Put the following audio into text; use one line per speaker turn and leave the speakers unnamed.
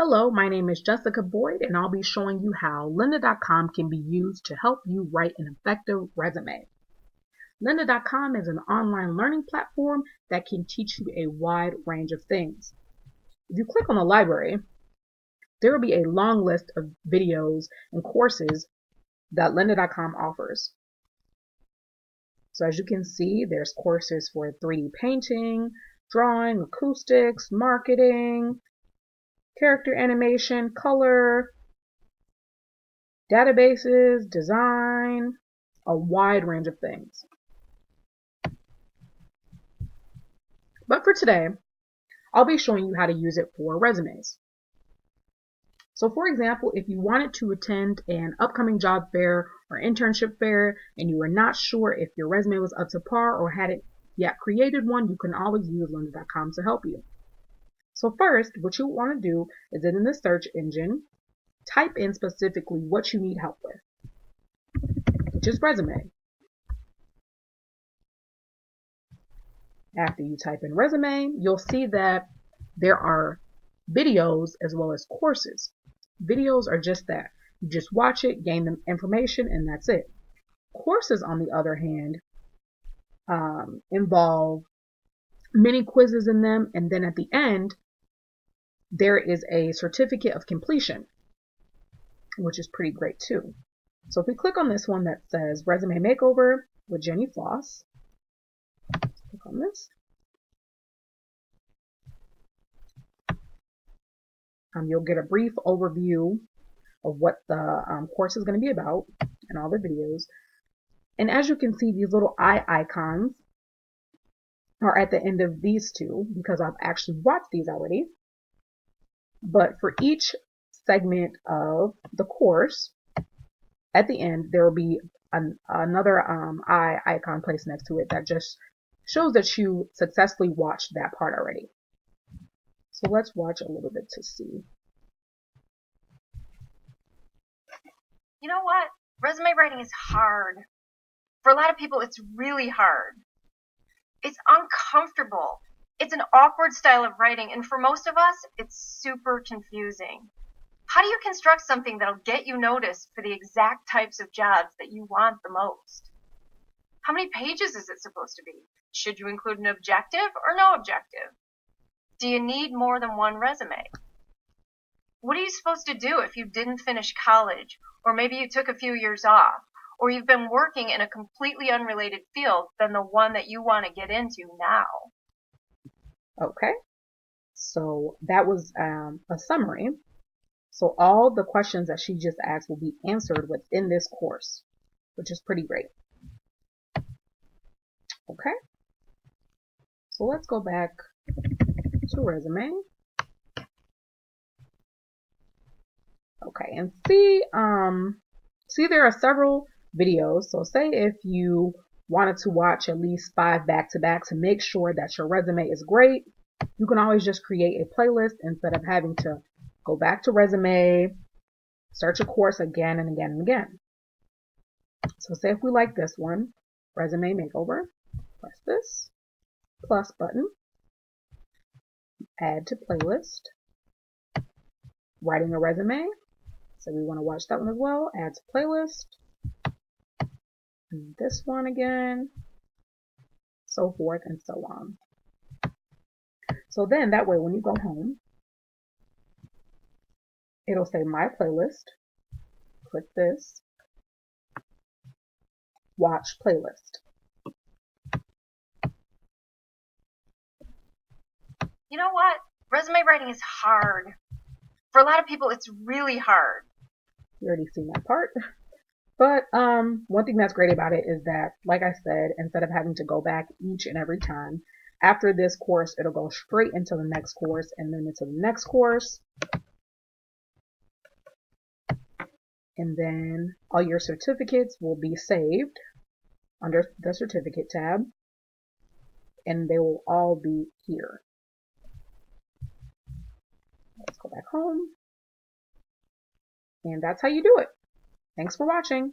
Hello, my name is Jessica Boyd, and I'll be showing you how lynda.com can be used to help you write an effective resume. Lynda.com is an online learning platform that can teach you a wide range of things. If you click on the library, there will be a long list of videos and courses that lynda.com offers. So as you can see, there's courses for 3D painting, drawing, acoustics, marketing, character animation, color, databases, design, a wide range of things. But for today, I'll be showing you how to use it for resumes. So for example, if you wanted to attend an upcoming job fair or internship fair and you were not sure if your resume was up to par or hadn't yet created one, you can always use lynda.com to help you. So first, what you want to do is in the search engine, type in specifically what you need help with, which is resume. After you type in resume, you'll see that there are videos as well as courses. Videos are just that. You just watch it, gain the information, and that's it. Courses, on the other hand, involve many quizzes in them, and then at the end, there is a certificate of completion, which is pretty great too. So if we click on this one that says Resume Makeover with Jenny Floss, click on this. You'll get a brief overview of what the course is going to be about and all the videos. And as you can see, these little eye icons are at the end of these two because I've actually watched these already. But for each segment of the course, at the end, there will be another eye icon placed next to it that just shows that you successfully watched that part already. So let's watch a little bit to see.
You know what? Resume writing is hard. For a lot of people, it's really hard. It's uncomfortable. It's an awkward style of writing, and for most of us, it's super confusing. How do you construct something that'll get you noticed for the exact types of jobs that you want the most? How many pages is it supposed to be? Should you include an objective or no objective? Do you need more than one resume? What are you supposed to do if you didn't finish college, or maybe you took a few years off, or you've been working in a completely unrelated field than the one that you want to get into now?
Okay, so that was a summary. So all the questions that she just asked will be answered within this course, which is pretty great. Okay, so let's go back to resume. Okay, and see there are several videos. So say if you wanted to watch at least 5 back-to-back to make sure that your resume is great, you can always just create a playlist instead of having to go back to resume, search a course again and again and again. So say if we like this one, Resume Makeover, press this plus button, add to playlist, writing a resume. So we want to watch that one as well, add to playlist, and this one again, so forth and so on. So then that way when you go home, it'll say My Playlist, click this, Watch Playlist.
You know what? Resume writing is hard. For a lot of people, it's really hard.
You already seen that part. But one thing that's great about it is that, like I said, instead of having to go back each and every time, after this course, it'll go straight into the next course and then into the next course. And then all your certificates will be saved under the certificate tab, and they will all be here. Let's go back home. And that's how you do it. Thanks for watching.